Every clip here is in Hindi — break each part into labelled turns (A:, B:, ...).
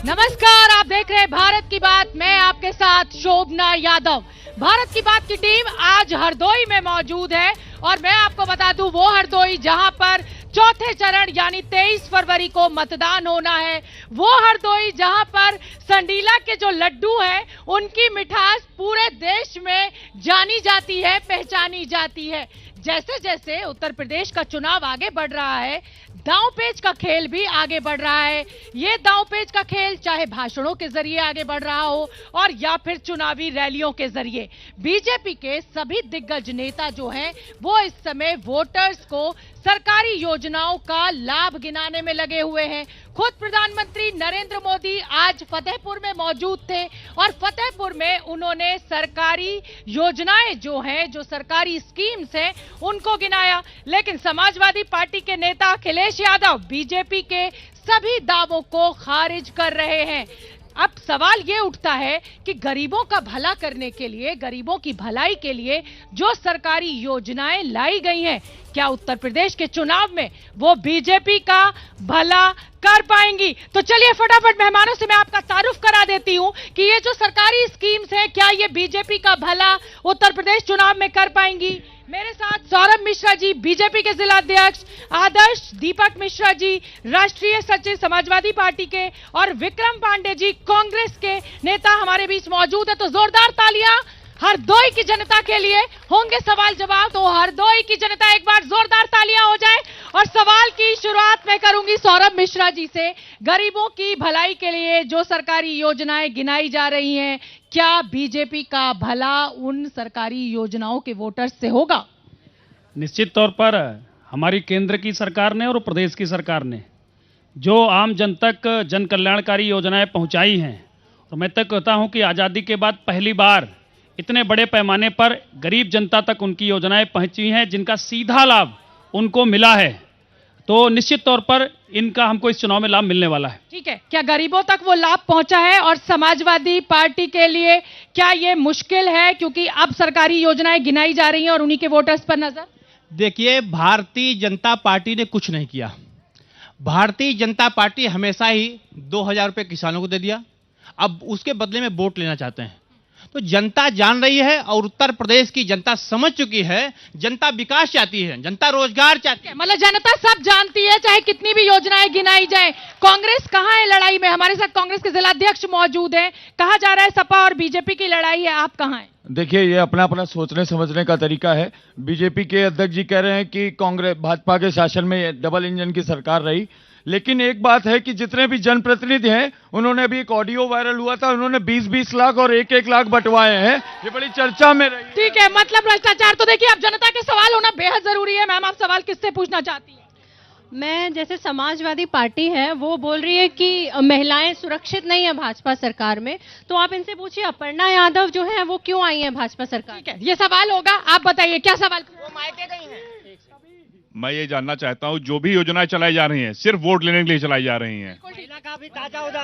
A: नमस्कार, आप देख रहे हैं भारत की बात। मैं आपके साथ शोभना यादव। भारत की बात की टीम आज हरदोई में मौजूद है और मैं आपको बता दूं वो हरदोई जहां पर चौथे चरण यानी 23 फरवरी को मतदान होना है, वो हरदोई जहां पर संडीला के जो लड्डू हैं उनकी मिठास पूरे देश में जानी जाती है, पहचानी जाती है। जैसे जैसे उत्तर प्रदेश का चुनाव आगे बढ़ रहा है, दांव पेच का खेल भी आगे बढ़ रहा है। ये दांव पेच का खेल चाहे भाषणों के जरिए आगे बढ़ रहा हो और या फिर चुनावी रैलियों के जरिए। बीजेपी के सभी दिग्गज नेता जो हैं वो इस समय वोटर्स को सरकारी योजनाओं का लाभ गिनाने में लगे हुए हैं। खुद प्रधानमंत्री नरेंद्र मोदी आज फतेहपुर में मौजूद थे और फतेहपुर में उन्होंने सरकारी योजनाएं जो हैं, जो सरकारी स्कीम्स हैं, उनको गिनाया। लेकिन समाजवादी पार्टी के नेता अखिलेश यादव बीजेपी के सभी दावों को खारिज कर रहे हैं। अब सवाल ये उठता है कि गरीबों का भला करने के लिए, गरीबों की भलाई के लिए जो सरकारी योजनाएं लाई गई हैं, क्या उत्तर प्रदेश के चुनाव में वो बीजेपी का भला कर पाएंगी? तो चलिए फटाफट मेहमानों से मैं आपका तारुफ करा देती हूं कि ये जो सरकारी स्कीम्स हैं, क्या ये बीजेपी का भला उत्तर प्रदेश चुनाव में कर पाएंगी? मेरे साथ सौरभ मिश्रा जी बीजेपी के जिला अध्यक्ष, आदर्श दीपक मिश्रा जी राष्ट्रीय सचिव समाजवादी पार्टी के और विक्रम पांडे जी कांग्रेस के नेता हमारे बीच मौजूद है। तो जोरदार तालियां हरदोई की जनता के लिए। होंगे सवाल जवाब, तो हरदोई की जनता एक बार जोरदार तालियां हो जाए। और सवाल की शुरुआत मैं करूंगी सौरभ मिश्रा जी से। गरीबों की भलाई के लिए जो सरकारी योजनाएं गिनाई जा रही हैं, क्या बीजेपी का भला उन सरकारी योजनाओं के वोटर्स से होगा?
B: निश्चित तौर पर हमारी केंद्र की सरकार ने और प्रदेश की सरकार ने जो आम जन तक जन कल्याणकारी योजनाएं पहुंचाई हैं, और मैं तक कहता हूं कि आज़ादी के बाद पहली बार इतने बड़े पैमाने पर गरीब जनता तक उनकी योजनाएं पहुंची हैं जिनका सीधा लाभ उनको मिला है। तो निश्चित तौर पर इनका हमको इस चुनाव में लाभ मिलने वाला है।
A: ठीक है, क्या गरीबों तक वो लाभ पहुंचा है? और समाजवादी पार्टी के लिए क्या ये मुश्किल है क्योंकि अब सरकारी योजनाएं गिनाई जा रही हैं और उन्हीं के वोटर्स पर नजर?
C: देखिए, भारतीय जनता पार्टी ने कुछ नहीं किया। भारतीय जनता पार्टी हमेशा ही 2000 रुपये किसानों को दे दिया, अब उसके बदले में वोट लेना चाहते हैं। तो जनता जान रही है और उत्तर प्रदेश की जनता समझ चुकी है, जनता विकास चाहती है, जनता रोजगार चाहती है।
A: मतलब जनता सब जानती है, चाहे कितनी भी योजनाएं गिनाई जाए। कांग्रेस कहां है लड़ाई में? हमारे साथ कांग्रेस के जिला अध्यक्ष मौजूद हैं। कहा जा रहा है सपा और बीजेपी की लड़ाई है, आप कहां हैं?
D: देखिए, ये अपना अपना सोचने समझने का तरीका है। बीजेपी के अध्यक्ष जी कह रहे हैं कि कांग्रेस भाजपा के शासन में डबल इंजन की सरकार रही, लेकिन एक बात है कि जितने भी जनप्रतिनिधि हैं उन्होंने अभी एक ऑडियो वायरल हुआ था, उन्होंने 20-20 लाख और 1-1 लाख बंटवाए हैं। ये बड़ी चर्चा में रही।
A: ठीक है, मतलब भ्रष्टाचार। तो देखिए, अब जनता के सवाल होना बेहद जरूरी है। मैम, आप सवाल किससे पूछना चाहती हैं?
E: मैं, जैसे समाजवादी पार्टी है वो बोल रही है कि महिलाएं सुरक्षित नहीं है भाजपा सरकार में, तो आप इनसे पूछिए अपर्णा यादव जो है वो क्यों आई है भाजपा सरकार?
A: ठीक है, ये सवाल होगा, आप बताइए क्या सवाल? वो मायके गई हैं।
F: मैं ये जानना चाहता हूँ, जो भी योजनाएं चलाई जा रही हैं सिर्फ वोट लेने के लिए चलाई जा रही हैं।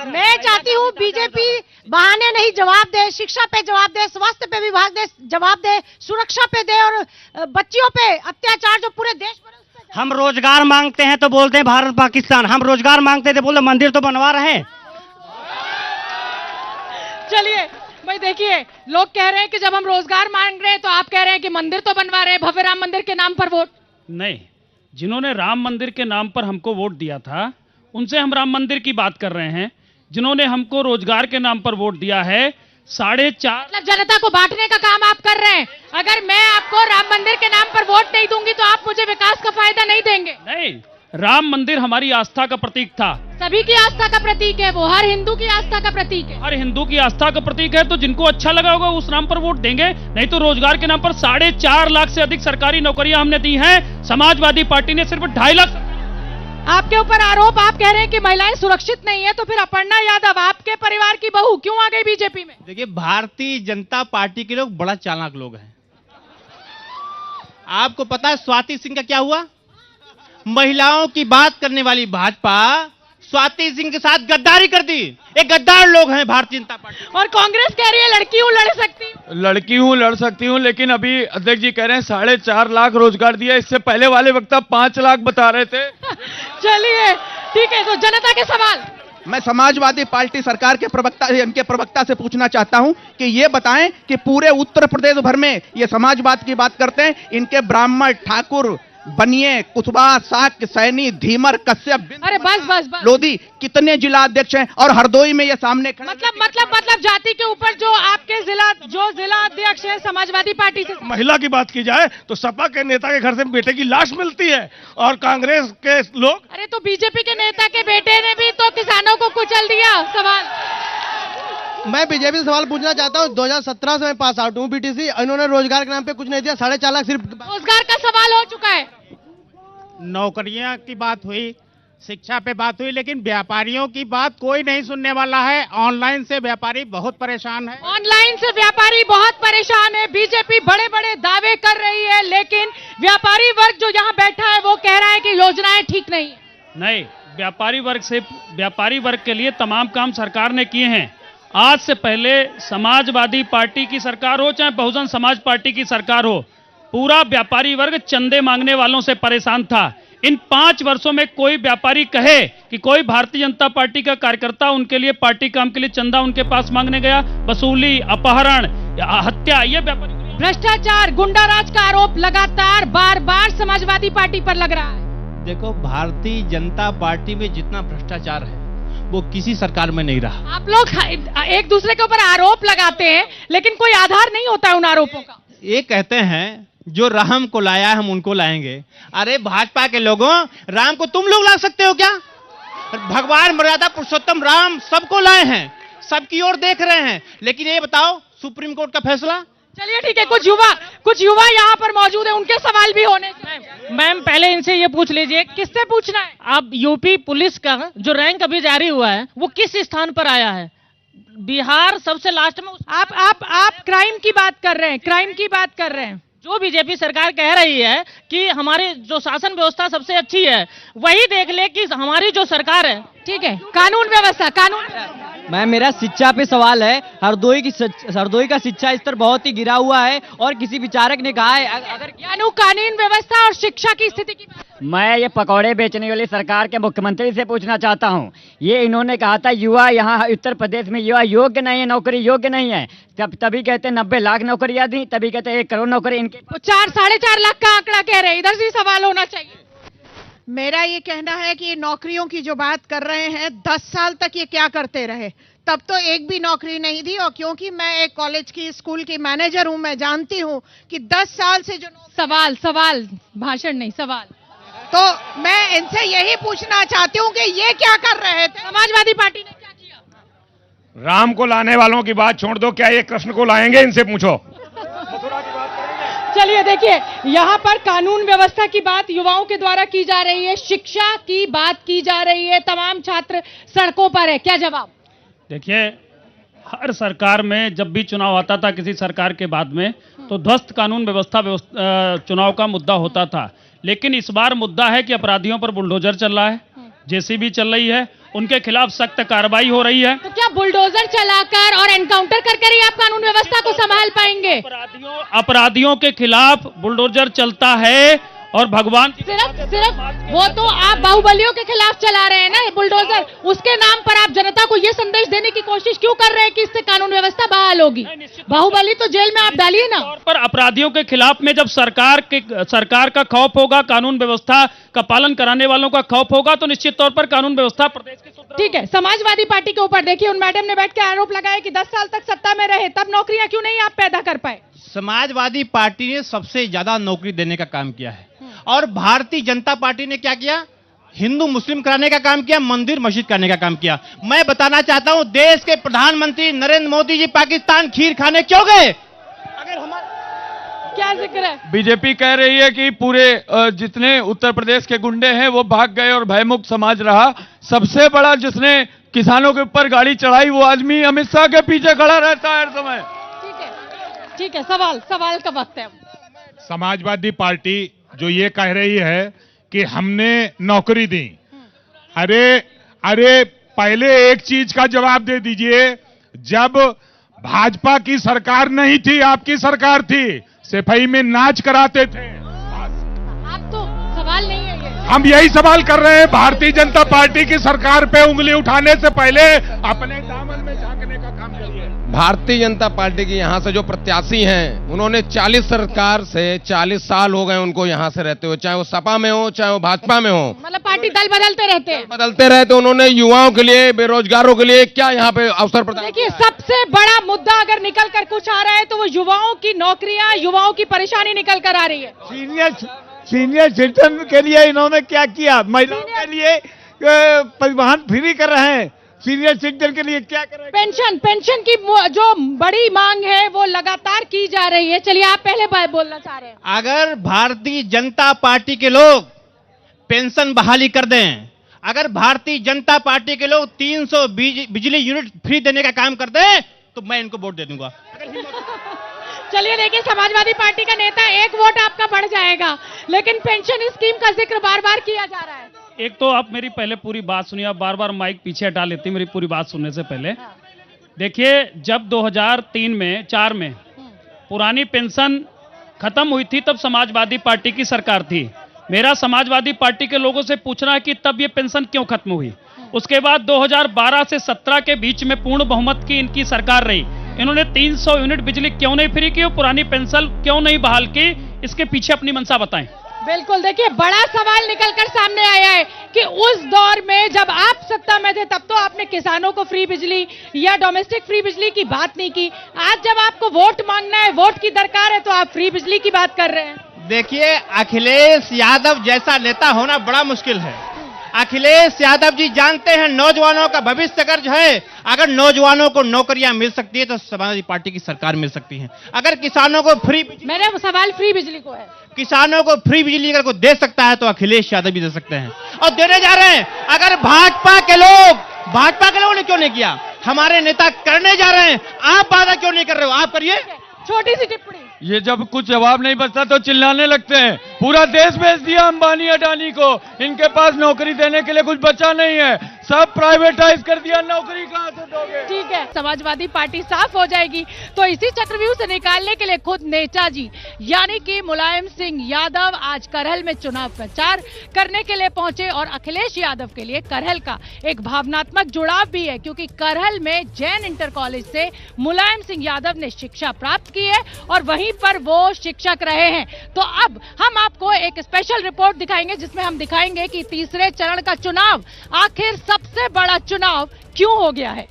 G: मैं चाहती हूँ बीजेपी बहाने नहीं जवाब दे, शिक्षा पे जवाब दे, स्वास्थ्य पे विभाग दे जवाब दे, सुरक्षा पे दे और बच्चियों पे अत्याचार जो पूरे देश पर।
H: हम रोजगार मांगते हैं तो बोलते हैं भारत पाकिस्तान, हम रोजगार मांगते थे बोले मंदिर तो बनवा रहे हैं।
A: चलिए भाई, देखिए, लोग कह रहे हैं कि जब हम रोजगार मांग रहे हैं तो आप कह रहे हैं कि मंदिर तो बनवा रहे हैं, भव्य राम मंदिर के नाम पर वोट
B: नहीं, जिन्होंने राम मंदिर के नाम पर हमको वोट दिया था उनसे हम राम मंदिर की बात कर रहे हैं। जिन्होंने हमको रोजगार के नाम पर वोट दिया है 4.5
A: मतलब जनता को बांटने का काम आप कर रहे हैं। अगर मैं आपको राम मंदिर के नाम पर वोट नहीं दूंगी तो आप मुझे विकास का फायदा नहीं देंगे?
B: नहीं, राम मंदिर हमारी आस्था का प्रतीक था।
A: सभी की आस्था का प्रतीक है वो, हर हिंदू की आस्था का प्रतीक है।
B: हर हिंदू की आस्था का प्रतीक है, तो जिनको अच्छा लगा होगा उस नाम पर वोट देंगे। नहीं तो रोजगार के नाम पर 4.5 लाख से अधिक सरकारी नौकरियां हमने दी हैं, समाजवादी पार्टी ने सिर्फ 2.5 लाख।
A: आपके ऊपर आरोप, आप कह रहे हैं कि महिलाएं सुरक्षित नहीं है, तो फिर अपर्णा यादव आपके परिवार की बहू क्यों आ गई बीजेपी में?
C: देखिए, भारतीय जनता पार्टी के लोग बड़ा चालाक लोग हैं। आपको पता है स्वाति सिंह का क्या हुआ? महिलाओं की बात करने वाली भाजपा स्वाति सिंह के साथ गद्दारी कर दी। एक गद्दार लोग हैं भारतीय जनता पार्टी।
A: और कांग्रेस कह रही है लड़की हूं लड़ सकती हूं,
D: लेकिन अभी अध्यक्ष जी कह रहे हैं 4.5 लाख रोजगार दिया। इससे पहले वाले वक्त 5 लाख बता रहे थे।
A: चलिए ठीक है, तो जनता के सवाल
I: मैं समाजवादी पार्टी सरकार के इनके प्रवक्ता से पूछना चाहता हूं कि ये बताएं कि पूरे उत्तर प्रदेश भर में ये समाजवाद की बात करते हैं, इनके ब्राह्मण, ठाकुर, बनिए, कुशवाहा, शाक्य, सैनी, धीमर, कश्यप,
A: अरे बस
I: लोधी कितने जिला अध्यक्ष हैं और हरदोई में ये सामने खड़े
A: मतलब जाति के ऊपर जो आपके जिला अध्यक्ष है समाजवादी पार्टी से।
J: महिला की बात की जाए तो सपा के नेता के घर से बेटे की लाश मिलती है और कांग्रेस के लोग,
A: अरे तो बीजेपी के नेता के बेटे ने भी तो किसानों को कुचल दिया। सवाल
K: मैं बीजेपी से सवाल पूछना चाहता हूँ। 2017 से मैं पास आउट हूँ बीटीसी, इन्होंने रोजगार के नाम पे कुछ नहीं दिया। 4.5 लाख सिर्फ
A: रोजगार का सवाल हो चुका है।
H: नौकरियां की बात हुई, शिक्षा पे बात हुई, लेकिन व्यापारियों की बात कोई नहीं सुनने वाला है। ऑनलाइन से व्यापारी बहुत परेशान है।
A: ऑनलाइन से व्यापारी बहुत परेशान है। बीजेपी बड़े बड़े दावे कर रही है, लेकिन व्यापारी वर्ग जो यहाँ बैठा है वो कह रहा है कि योजनाएं ठीक नहीं है।
B: नहीं, व्यापारी वर्ग के लिए तमाम काम सरकार ने किए हैं। आज से पहले समाजवादी पार्टी की सरकार हो चाहे बहुजन समाज पार्टी की सरकार हो, पूरा व्यापारी वर्ग चंदे मांगने वालों से परेशान था। इन 5 वर्षों में कोई व्यापारी कहे कि कोई भारतीय जनता पार्टी का कार्यकर्ता उनके लिए पार्टी काम के लिए चंदा उनके पास मांगने गया? वसूली, अपहरण, हत्या, ये व्यापारी,
A: भ्रष्टाचार, गुंडाराज का आरोप लगातार बार समाजवादी पार्टी पर लग रहा है।
C: देखो, भारतीय जनता पार्टी में जितना भ्रष्टाचार है वो किसी सरकार में नहीं रहा।
A: आप लोग एक दूसरे के ऊपर आरोप लगाते हैं, लेकिन कोई आधार नहीं होता है उन आरोपों का।
C: ये कहते हैं जो राम को लाया हम उनको लाएंगे। अरे भाजपा के लोगों, राम को तुम लोग ला सकते हो क्या? भगवान मर्यादा पुरुषोत्तम राम सबको लाए हैं, सबकी ओर देख रहे हैं। लेकिन ये बताओ, सुप्रीम कोर्ट का फैसला।
A: चलिए ठीक है, कुछ युवा यहाँ पर मौजूद है, उनके सवाल भी होने चाहिए।
H: मैम, पहले इनसे ये पूछ लीजिए,
A: किससे पूछना है?
H: अब यूपी पुलिस का जो रैंक अभी जारी हुआ है वो किस स्थान पर आया है? बिहार सबसे लास्ट में।
A: आप क्राइम की बात कर रहे हैं, क्राइम की बात कर रहे हैं।
H: जो बीजेपी सरकार कह रही है कि हमारी जो शासन व्यवस्था सबसे अच्छी है, वही देख ले कि हमारी जो सरकार है।
A: ठीक है, कानून व्यवस्था,
L: मैम मेरा शिक्षा पे सवाल है। हरदोई का शिक्षा स्तर बहुत ही गिरा हुआ है और किसी विचारक ने कहा है अगर
A: कानून व्यवस्था और शिक्षा की स्थिति की
L: मैं ये पकौड़े बेचने वाली सरकार के मुख्यमंत्री से पूछना चाहता हूँ। ये इन्होंने कहा था युवा यहाँ उत्तर प्रदेश में युवा योग्य नहीं है, नौकरी योग्य नहीं है। तभी कहते 90 लाख नौकरियां दी, तभी कहते 1 करोड़ नौकरी। इनके
A: 4-4.5 लाख का आंकड़ा कह रहे हैं, इधर से सवाल होना चाहिए।
G: मेरा ये कहना है कि नौकरियों की जो बात कर रहे हैं, 10 साल तक ये क्या करते रहे? तब तो एक भी नौकरी नहीं दी। और क्योंकि मैं एक कॉलेज की स्कूल की मैनेजर हूं, मैं जानती हूं कि 10 साल से जो
A: सवाल भाषण नहीं, सवाल।
G: तो मैं इनसे यही पूछना चाहती हूं कि ये क्या कर रहे थे?
A: समाजवादी पार्टी ने क्या किया?
F: राम को लाने वालों की बात छोड़ दो, क्या ये कृष्ण को लाएंगे? इनसे पूछो।
A: चलिए देखिए, यहाँ पर कानून व्यवस्था की बात युवाओं के द्वारा की जा रही है, शिक्षा की बात की जा रही है, तमाम छात्र सड़कों पर है। क्या जवाब?
B: देखिए, हर सरकार में जब भी चुनाव आता था किसी सरकार के बाद में, तो ध्वस्त कानून व्यवस्था चुनाव का मुद्दा होता था। लेकिन इस बार मुद्दा है कि अपराधियों पर बुलडोजर चल रहा है, जेसीबी चल रही है, उनके खिलाफ सख्त कार्रवाई हो रही है।
A: तो क्या बुलडोजर चलाकर और एनकाउंटर कर ही आप कानून व्यवस्था को संभाल पाएंगे?
B: अपराधियों के खिलाफ बुलडोजर चलता है और भगवान
A: सिर्फ वो तो आप बाहुबलियों के खिलाफ चला रहे हैं ना बुलडोजर, उसके नाम पर आप जनता को ये संदेश देने की कोशिश क्यों कर रहे हैं कि इससे कानून व्यवस्था बहाल होगी? बाहुबली तो जेल में आप डालिए ना।
B: पर अपराधियों के खिलाफ में जब सरकार का खौफ होगा, कानून व्यवस्था का पालन कराने वालों का खौफ होगा, तो निश्चित तौर पर कानून व्यवस्था प्रदेश की।
A: ठीक है, समाजवादी पार्टी के ऊपर देखिए, उन मैडम ने बैठ के आरोप लगाया कि 10 साल तक सत्ता में रहे, तब नौकरियां क्यों नहीं आप पैदा कर पाए?
C: समाजवादी पार्टी ने सबसे ज्यादा नौकरी देने का काम किया है। और भारतीय जनता पार्टी ने क्या किया? हिंदू मुस्लिम कराने का काम किया, मंदिर मस्जिद करने का काम किया। मैं बताना चाहता हूं, देश के प्रधानमंत्री नरेंद्र मोदी जी पाकिस्तान खीर खाने क्यों गए? अगर हमारा
A: क्या जिक्र है?
D: बीजेपी कह रही है कि पूरे जितने उत्तर प्रदेश के गुंडे हैं वो भाग गए और भयमुक्त समाज रहा। सबसे बड़ा जिसने किसानों के ऊपर गाड़ी चढ़ाई वो आदमी अमित शाह के पीछे खड़ा रहता है हर समय।
A: ठीक है, सवाल का वक्त है।
F: समाजवादी पार्टी जो ये कह रही है कि हमने नौकरी दी, अरे पहले एक चीज का जवाब दे दीजिए, जब भाजपा की सरकार नहीं थी, आपकी सरकार थी, सिपाही में नाच कराते थे।
A: आप तो सवाल नहीं है ये।
F: हम यही सवाल कर रहे हैं, भारतीय जनता पार्टी की सरकार पे उंगली उठाने से पहले अपने दामन में झांकने का काम करिए।
M: भारतीय जनता पार्टी के यहाँ से जो प्रत्याशी हैं, उन्होंने 40 सरकार से 40 साल हो गए उनको यहाँ से रहते हुए, चाहे वो सपा में हो चाहे वो भाजपा में हो,
A: मतलब पार्टी दल बदलते रहते हैं।
M: बदलते रहे तो उन्होंने युवाओं के लिए, बेरोजगारों के लिए क्या यहाँ पे अवसर प्रदान।
A: देखिए, सबसे बड़ा मुद्दा अगर निकल कर कुछ आ रहा है तो वो युवाओं की नौकरियां, युवाओं की परेशानी निकल कर आ रही है।
D: सीनियर सिटीजन के लिए इन्होंने क्या किया? महिलाओं के लिए परिवहन फ्री कर रहे हैं, सीनियर सिटीजन के लिए क्या कर रहे हैं?
A: पेंशन की जो बड़ी मांग है वो लगातार की जा रही है। चलिए, आप पहले बोलना चाह रहे हैं।
C: अगर भारतीय जनता पार्टी के लोग पेंशन बहाली कर दें, अगर भारतीय जनता पार्टी के लोग 300 बिजली यूनिट फ्री देने का काम कर दें, तो मैं इनको वोट दे दूंगा।
A: चलिए, देखिए, समाजवादी पार्टी का नेता, एक वोट आपका बढ़ जाएगा, लेकिन पेंशन स्कीम का जिक्र बार बार किया जा रहा है।
B: एक तो आप मेरी पहले पूरी बात सुनिए, आप बार बार माइक पीछे हटा लेती मेरी पूरी बात सुनने से पहले। देखिए, जब 2003 में 4 में पुरानी पेंशन खत्म हुई थी, तब समाजवादी पार्टी की सरकार थी। मेरा समाजवादी पार्टी के लोगों से पूछना है कि तब ये पेंशन क्यों खत्म हुई। उसके बाद 2012 से 17 के बीच में पूर्ण बहुमत की इनकी सरकार रही। इन्होंने 300 यूनिट बिजली क्यों नहीं फ्री की और पुरानी पेंशन क्यों नहीं बहाल की? इसके पीछे अपनी मंशा बताएं।
A: बिल्कुल, देखिए, बड़ा सवाल निकलकर सामने आया है कि उस दौर में जब आप सत्ता में थे तब तो आपने किसानों को फ्री बिजली या डोमेस्टिक फ्री बिजली की बात नहीं की। आज जब आपको वोट मांगना है, वोट की दरकार है, तो आप फ्री बिजली की बात कर रहे हैं।
C: देखिए, अखिलेश यादव जैसा नेता होना बड़ा मुश्किल है। अखिलेश यादव जी जानते हैं नौजवानों का भविष्य अगर नौजवानों को नौकरियां मिल सकती है तो समाजवादी पार्टी की सरकार मिल सकती है। अगर किसानों को फ्री,
A: मेरा सवाल फ्री बिजली को है,
C: किसानों को फ्री बिजली अगर कोई दे सकता है तो अखिलेश यादव भी दे सकते हैं और देने जा रहे हैं। अगर भाजपा के लोगों ने क्यों नहीं किया? हमारे नेता करने जा रहे हैं, आप वादा क्यों नहीं कर रहे हो? आप करिए।
A: छोटी सी टिप्पणी,
D: ये जब कुछ जवाब नहीं बचता तो चिल्लाने लगते हैं। पूरा देश बेच दिया अंबानी अडानी को, इनके पास नौकरी देने के लिए कुछ बचा नहीं है, सब प्राइवेटाइज कर दिया, नौकरी कहां से दोगे?
A: ठीक है, समाजवादी पार्टी साफ हो जाएगी। तो इसी चक्रव्यूह से निकालने के लिए खुद नेताजी यानी कि मुलायम सिंह यादव आज करहल में चुनाव प्रचार करने के लिए पहुंचे और अखिलेश यादव के लिए करहल का एक भावनात्मक जुड़ाव भी है, क्योंकि करहल में जैन इंटर कॉलेज से मुलायम सिंह यादव ने शिक्षा प्राप्त की है और वहीं पर वो शिक्षक रहे हैं। तो अब हम आपको एक स्पेशल रिपोर्ट दिखाएंगे जिसमें हम दिखाएंगे कि तीसरे चरण का चुनाव आखिर सबसे बड़ा चुनाव क्यों हो गया है।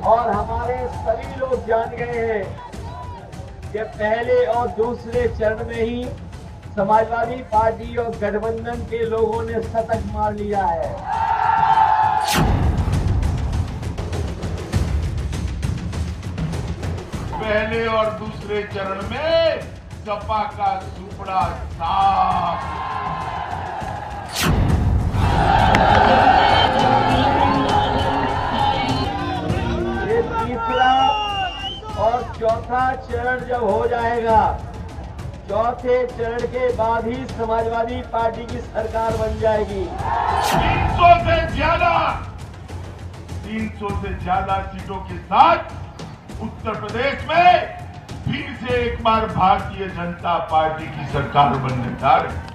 N: और हमारे सभी लोग जान गए हैं कि पहले और दूसरे चरण में ही समाजवादी पार्टी और गठबंधन के लोगों ने शतक मार लिया है।
F: पहले और दूसरे चरण में सपा का सुपड़ा साफ। ये तीसरा और चौथा चरण जब हो जाएगा, चौथे चरण के बाद ही समाजवादी पार्टी की सरकार बन जाएगी। 300 से ज्यादा सीटों के साथ उत्तर प्रदेश में फिर से एक बार भारतीय जनता पार्टी की सरकार बनने जा रही है।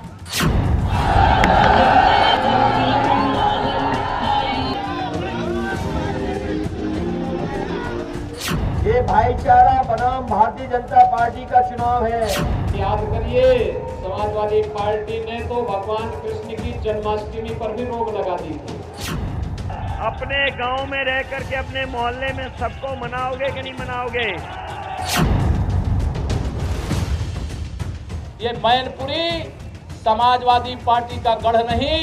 F: ये भाईचारा बनाम भारतीय जनता पार्टी का चुनाव है। याद करिए, समाजवादी पार्टी ने तो भगवान कृष्ण की जन्माष्टमी पर भी रोक लगा दी थी।
O: अपने गांव में रह करके अपने मोहल्ले में सबको मनाओगे कि नहीं मनाओगे?
P: ये मैनपुरी समाजवादी पार्टी का गढ़ नहीं,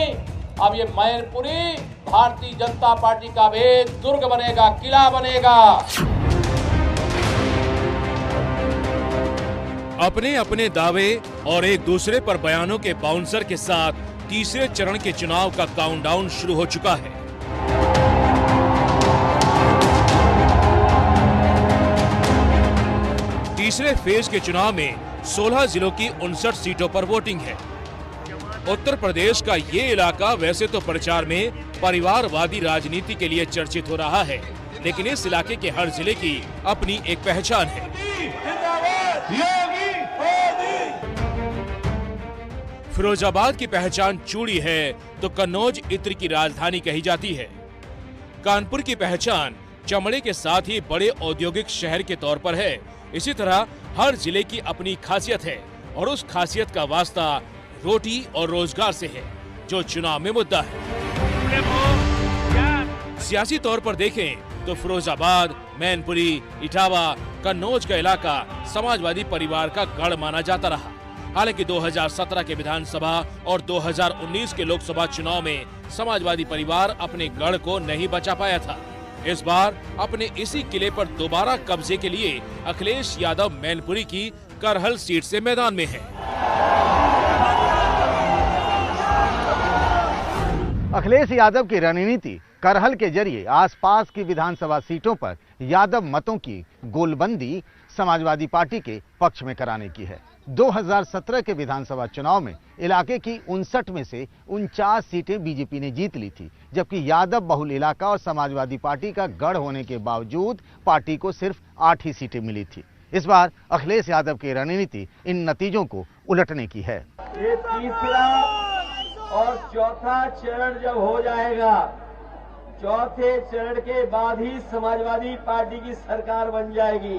P: अब ये मैनपुरी भारतीय जनता पार्टी का एक दुर्ग बनेगा, किला बनेगा।
Q: अपने अपने दावे और एक दूसरे पर बयानों के बाउंसर के साथ तीसरे चरण के चुनाव का काउंटडाउन शुरू हो चुका है। तीसरे फेज के चुनाव में 16 जिलों की 59 सीटों पर वोटिंग है। उत्तर प्रदेश का ये इलाका वैसे तो प्रचार में परिवारवादी राजनीति के लिए चर्चित हो रहा है, लेकिन इस इलाके के हर जिले की अपनी एक पहचान है। फिरोजाबाद की पहचान चूड़ी है तो कन्नौज इत्र की राजधानी कही जाती है। कानपुर की पहचान चमड़े के साथ ही बड़े औद्योगिक शहर के तौर पर है। इसी तरह हर जिले की अपनी खासियत है और उस खासियत का वास्ता रोटी और रोजगार से है, जो चुनाव में मुद्दा है। सियासी तौर पर देखें तो फिरोजाबाद, मैनपुरी, इटावा, कन्नौज का इलाका समाजवादी परिवार का गढ़ माना जाता रहा। हालांकि 2017 के विधानसभा और 2019 के लोकसभा चुनाव में समाजवादी परिवार अपने गढ़ को नहीं बचा पाया था। इस बार अपने इसी किले पर दोबारा कब्जे के लिए अखिलेश यादव मैनपुरी की करहल सीट से मैदान में है।
R: अखिलेश यादव की रणनीति करहल के जरिए आसपास की विधानसभा सीटों पर यादव मतों की गोलबंदी समाजवादी पार्टी के पक्ष में कराने की है। 2017 के विधानसभा चुनाव में इलाके की 59 में से 49 सीटें बीजेपी ने जीत ली थी, जबकि यादव बहुल इलाका और समाजवादी पार्टी का गढ़ होने के बावजूद पार्टी को सिर्फ 8 ही सीटें मिली थी। इस बार अखिलेश यादव की रणनीति इन नतीजों को उलटने की है।
N: ये तीसरा और चौथा चरण जब हो जाएगा, चौथे चरण के बाद ही समाजवादी पार्टी की सरकार बन जाएगी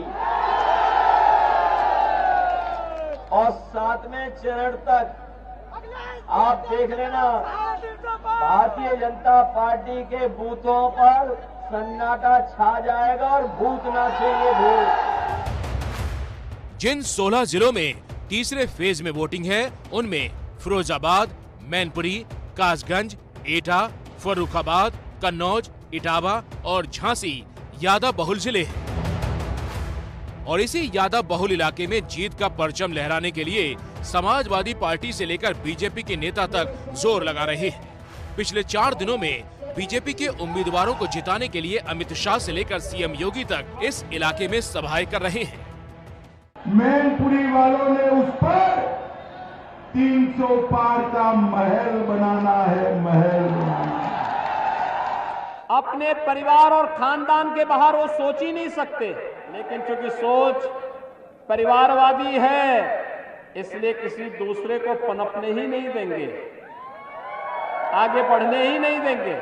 N: और 7वें चरण तक आप देख लेना, भारतीय जनता पार्टी के बूथों पर सन्नाटा छा जाएगा और भूत नाचेंगे भूत।
Q: जिन 16 जिलों में तीसरे फेज में वोटिंग है, उनमें फिरोजाबाद, मैनपुरी, कासगंज, एटा, फर्रुखाबाद, कन्नौज, इटावा और झांसी यादव बहुल जिले हैं। और इसी यादव बहुल इलाके में जीत का परचम लहराने के लिए समाजवादी पार्टी से लेकर बीजेपी के नेता तक जोर लगा रहे हैं। पिछले 4 दिनों में बीजेपी के उम्मीदवारों को जिताने के लिए अमित शाह से लेकर सीएम योगी तक इस इलाके में सभाएं कर रहे हैं।
S: मैनपुरी वालों ने उस पर 300 पार का महल बनाना है, महल बनाना है।
P: अपने परिवार और खानदान के बाहर वो सोच ही नहीं सकते, लेकिन चूंकि सोच परिवारवादी है, इसलिए किसी दूसरे को पनपने ही नहीं देंगे, आगे बढ़ने ही नहीं देंगे।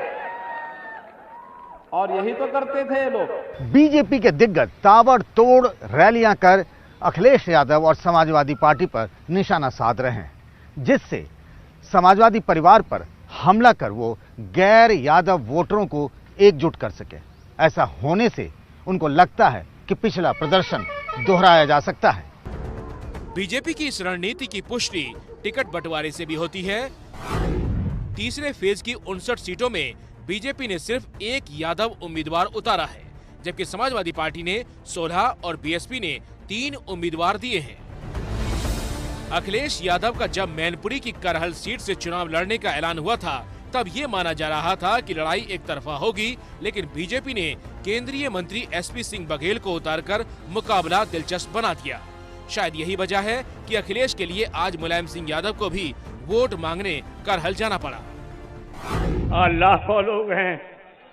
P: और यही तो करते थे ये लोग।
R: बीजेपी के दिग्गज ताबड़तोड़ रैलियां कर अखिलेश यादव और समाजवादी पार्टी पर निशाना साध रहे हैं, जिससे समाजवादी परिवार पर हमला कर वो गैर यादव वोटरों को एकजुट कर सके। ऐसा होने से उनको लगता है कि पिछला प्रदर्शन दोहराया जा सकता है।
Q: बीजेपी की इस रणनीति की पुष्टि टिकट बंटवारे से भी होती है। तीसरे फेज की 59 सीटों में बीजेपी ने सिर्फ एक यादव उम्मीदवार उतारा है, जबकि समाजवादी पार्टी ने 16 और बीएसपी ने 3 उम्मीदवार दिए हैं। अखिलेश यादव का जब मैनपुरी की करहल सीट से चुनाव लड़ने का ऐलान हुआ था, तब ये माना जा रहा था कि लड़ाई एक तरफा होगी, लेकिन बीजेपी ने केंद्रीय मंत्री एसपी सिंह बघेल को उतारकर मुकाबला दिलचस्प बना दिया। शायद यही वजह है कि अखिलेश के लिए आज मुलायम सिंह यादव को भी वोट मांगने करहल जाना पड़ा।
O: लाखों लोग हैं,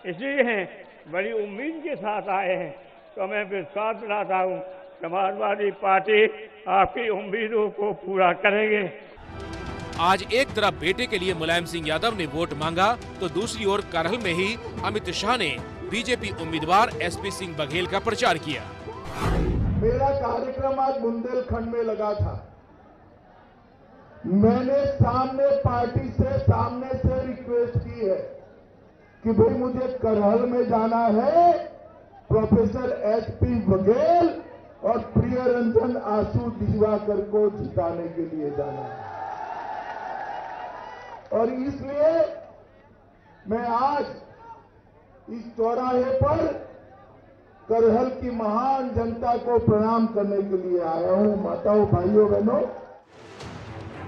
O: इसलिए बड़ी उम्मीद के साथ आए हैं, तो मैं विश्वास दिलाता हूँ समाजवादी पार्टी आपकी उम्मीदों को पूरा करेंगे।
Q: आज एक तरफ बेटे के लिए मुलायम सिंह यादव ने वोट मांगा, तो दूसरी ओर करहल में ही अमित शाह ने बीजेपी उम्मीदवार एसपी सिंह बघेल का प्रचार किया।
S: मेरा कार्यक्रम आज बुंदेलखंड में लगा था। मैंने सामने से रिक्वेस्ट की है कि भाई मुझे करहल में जाना है, प्रोफेसर एसपी बघेल और प्रियरंजन आशु दिवाकर को जिताने के लिए जाना है। और इसलिए मैं आज इस चौराहे पर करहल की महान जनता को प्रणाम करने के लिए आया हूं। माताओं, भाइयों, बहनों,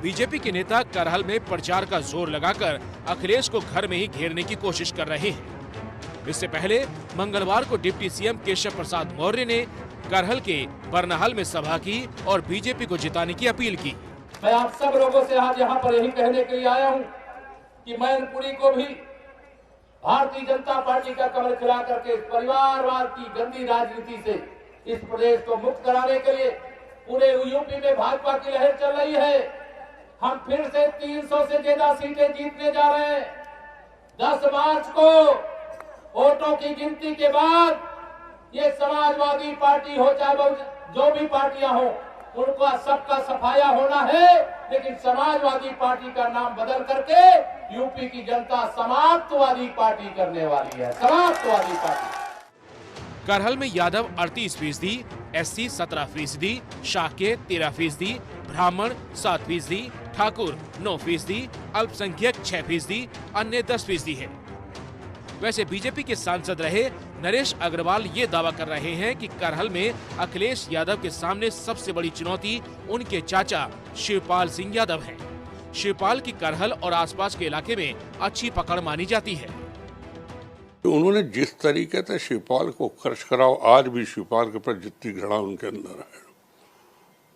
Q: बीजेपी के नेता करहल में प्रचार का जोर लगाकर अखिलेश को घर में ही घेरने की कोशिश कर रहे हैं। इससे पहले मंगलवार को डिप्टी सीएम केशव प्रसाद मौर्य ने करहल के बरनाहल में सभा की और बीजेपी को जिताने की अपील की।
P: मैं आप सब लोगों से आज यहाँ पर यही कहने के लिए आया हूँ कि मैनपुरी को भी
N: भारतीय जनता पार्टी का कमल खिला करके परिवारवाद की गंदी राजनीति से इस प्रदेश को मुक्त कराने के लिए पूरे यूपी में भाजपा की लहर चल रही है। हम फिर से 300 से ज्यादा सीटें जीतने जा रहे हैं। 10 मार्च को वोटों की गिनती के बाद ये समाजवादी पार्टी हो चाहे जो भी पार्टियां हो, उनका सबका सफाया होना है, लेकिन समाजवादी पार्टी का नाम बदल करके यूपी की जनता समाजवादी पार्टी करने वाली है। समाजवादी पार्टी।
Q: करहल में यादव 38%, एससी 17%, शाक्य 13%, ब्राह्मण 7%, ठाकुर 9%, अल्पसंख्यक 6%, अन्य 10% है। वैसे बीजेपी के सांसद रहे नरेश अग्रवाल ये दावा कर रहे हैं कि करहल में अखिलेश यादव के सामने सबसे बड़ी चुनौती उनके चाचा शिवपाल सिंह यादव हैं। शिवपाल की करहल और आसपास के इलाके में अच्छी पकड़ मानी जाती है।
T: तो उन्होंने जिस तरीके से शिवपाल को खर्च कराओ, आज भी शिवपाल के प्रति जितनी घृणा उनके अंदर है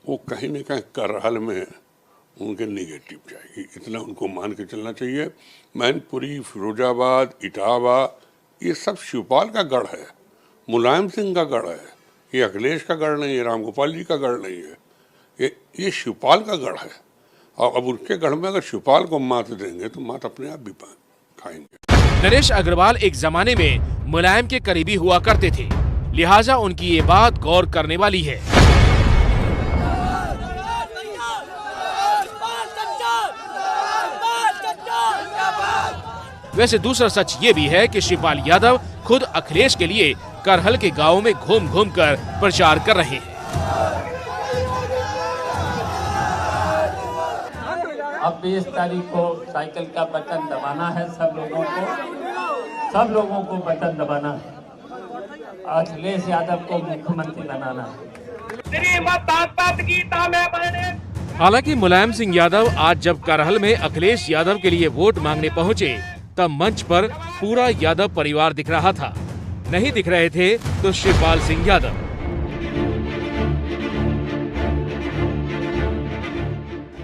T: वो कहीं न कहीं करहल में उनके निगेटिव जाएगी, इतना उनको मान के चलना चाहिए। मैनपुरी, फिरोजाबाद, इटावा ये सब शिवपाल का गढ़ है, मुलायम सिंह का गढ़ है, ये अखिलेश का गढ़ नहीं है, रामगोपाल जी का गढ़ नहीं है, ये शिवपाल का गढ़ है। और अब उनके गढ़ में अगर शिवपाल को मात देंगे तो मात अपने आप भी खाएंगे।
Q: नरेश अग्रवाल एक जमाने में मुलायम के करीबी हुआ करते थे, लिहाजा उनकी ये बात गौर करने वाली है। वैसे दूसरा सच ये भी है कि शिवपाल यादव खुद अखिलेश के लिए करहल के गांवों में घूम घूम कर प्रचार कर रहे हैं।
U: अब 20 तारीख को साइकिल का बटन दबाना है, सब लोगों को बटन दबाना है, अखिलेश यादव को मुख्यमंत्री बनाना है।
Q: हालांकि मुलायम सिंह यादव आज जब करहल में अखिलेश यादव के लिए वोट मांगने पहुंचे तब मंच पर पूरा यादव परिवार दिख रहा था, नहीं दिख रहे थे तो शिवपाल सिंह यादव।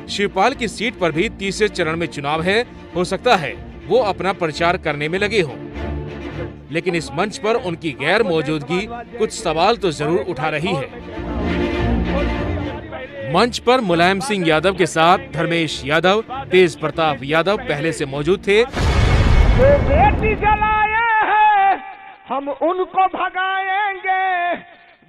Q: शिवपाल की सीट पर भी तीसरे चरण में चुनाव है, हो सकता है वो अपना प्रचार करने में लगे हों, लेकिन इस मंच पर उनकी गैर मौजूदगी कुछ सवाल तो जरूर उठा रही है। मंच पर मुलायम सिंह यादव के साथ धर्मेश यादव, तेज प्रताप यादव पहले से मौजूद थे।
V: जो बेटी जलाए हैं हम उनको भगाएंगे,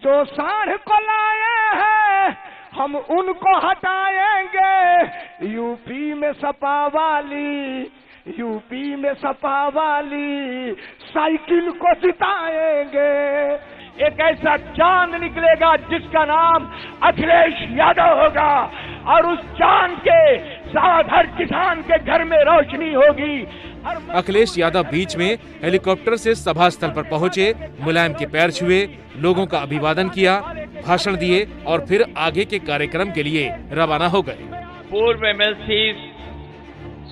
V: जो साढ़ को लाए हैं हम उनको हटाएंगे। यूपी में सपा वाली साइकिल को जिताएंगे। एक ऐसा चांद निकलेगा जिसका नाम अखिलेश यादव होगा और उस चांद के साथ हर किसान के घर में रोशनी होगी।
Q: अखिलेश यादव बीच में हेलीकॉप्टर से सभा स्थल पर पहुंचे, मुलायम के पैर छुए, लोगों का अभिवादन किया, भाषण दिए और फिर आगे के कार्यक्रम के लिए रवाना हो गए।
U: पूर्व एमएलसी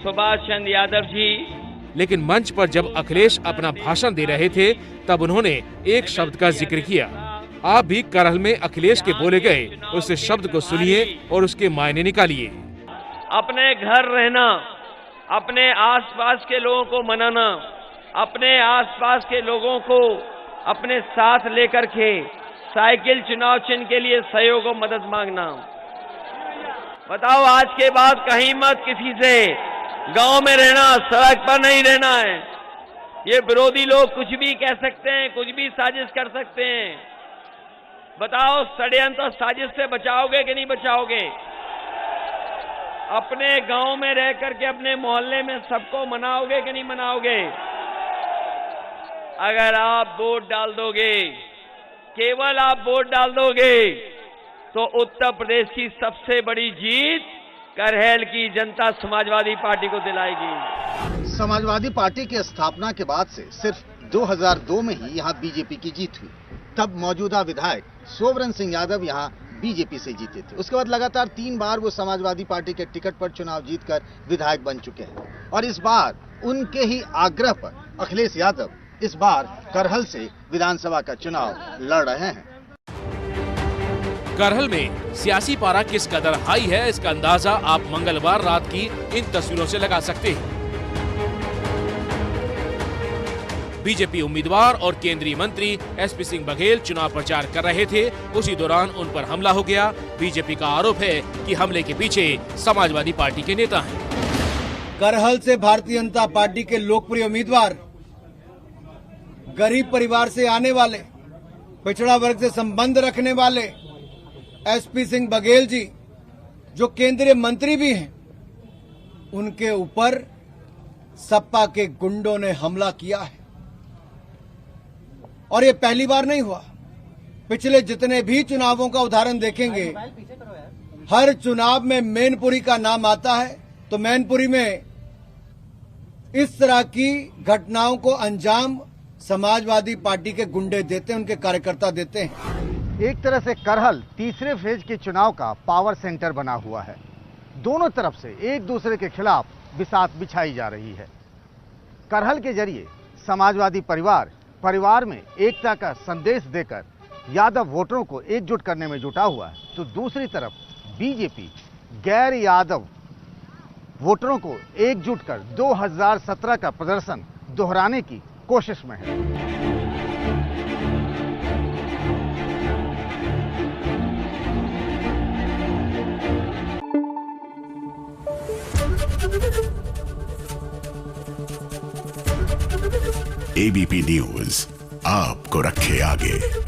U: सुभाष चंद्र यादव जी।
Q: लेकिन मंच पर जब अखिलेश अपना भाषण दे रहे थे तब उन्होंने एक शब्द का जिक्र किया। आप भी करहल में अखिलेश के बोले गए उस शब्द को सुनिए और उसके मायने निकालिए।
U: अपने घर रहना, अपने आसपास के लोगों को मनाना, अपने आसपास के लोगों को अपने साथ लेकर के साइकिल चुनाव चिन्ह के लिए सहयोग और मदद मांगना। बताओ आज के बाद कहीं मत किसी से गांव में रहना, सड़क पर नहीं रहना है। ये विरोधी लोग कुछ भी कह सकते हैं, कुछ भी साजिश कर सकते हैं। बताओ षड्यंत्र साजिश से बचाओगे कि नहीं बचाओगे? अपने गांव में रह करके अपने मोहल्ले में सबको मनाओगे कि नहीं मनाओगे? अगर आप वोट डाल दोगे, केवल आप वोट डाल दोगे तो उत्तर प्रदेश की सबसे बड़ी जीत करहल की जनता समाजवादी पार्टी को दिलाएगी।
R: समाजवादी पार्टी की स्थापना के बाद से सिर्फ 2002 में ही यहां बीजेपी की जीत हुई। तब मौजूदा विधायक सोवरन सिंह यादव यहां बीजेपी से जीते थे। उसके बाद लगातार 3 बार वो समाजवादी पार्टी के टिकट पर चुनाव जीतकर विधायक बन चुके हैं और इस बार उनके ही आग्रह पर अखिलेश यादव इस बार करहल से विधानसभा का चुनाव लड़ रहे हैं।
Q: करहल में सियासी पारा किस कदर हाई है इसका अंदाजा आप मंगलवार रात की इन तस्वीरों से लगा सकते हैं। बीजेपी उम्मीदवार और केंद्रीय मंत्री एसपी सिंह बघेल चुनाव प्रचार कर रहे थे, उसी दौरान उन पर हमला हो गया। बीजेपी का आरोप है कि हमले के पीछे समाजवादी पार्टी के नेता हैं।
E: करहल से भारतीय जनता पार्टी के लोकप्रिय उम्मीदवार, गरीब परिवार से आने वाले, पिछड़ा वर्ग से संबंध रखने वाले एसपी सिंह बघेल जी, जो केंद्रीय मंत्री भी हैं, उनके ऊपर सपा के गुंडों ने हमला किया है। और ये पहली बार नहीं हुआ। पिछले जितने भी चुनावों का उदाहरण देखेंगे, हर चुनाव में मैनपुरी का नाम आता है, तो मैनपुरी में इस तरह की घटनाओं को अंजाम समाजवादी पार्टी के गुंडे देते हैं, उनके कार्यकर्ता देते हैं।
R: एक तरह से करहल तीसरे फेज के चुनाव का पावर सेंटर बना हुआ है। दोनों तरफ से एक दूसरे के खिलाफ बिसात बिछाई जा रही है। करहल के जरिए समाजवादी परिवार में एकता का संदेश देकर यादव वोटरों को एकजुट करने में जुटा हुआ है, तो दूसरी तरफ बीजेपी गैर यादव वोटरों को एकजुट कर 2017 का प्रदर्शन दोहराने की कोशिश में है।
I: एबीपी न्यूज आपको रखे आगे।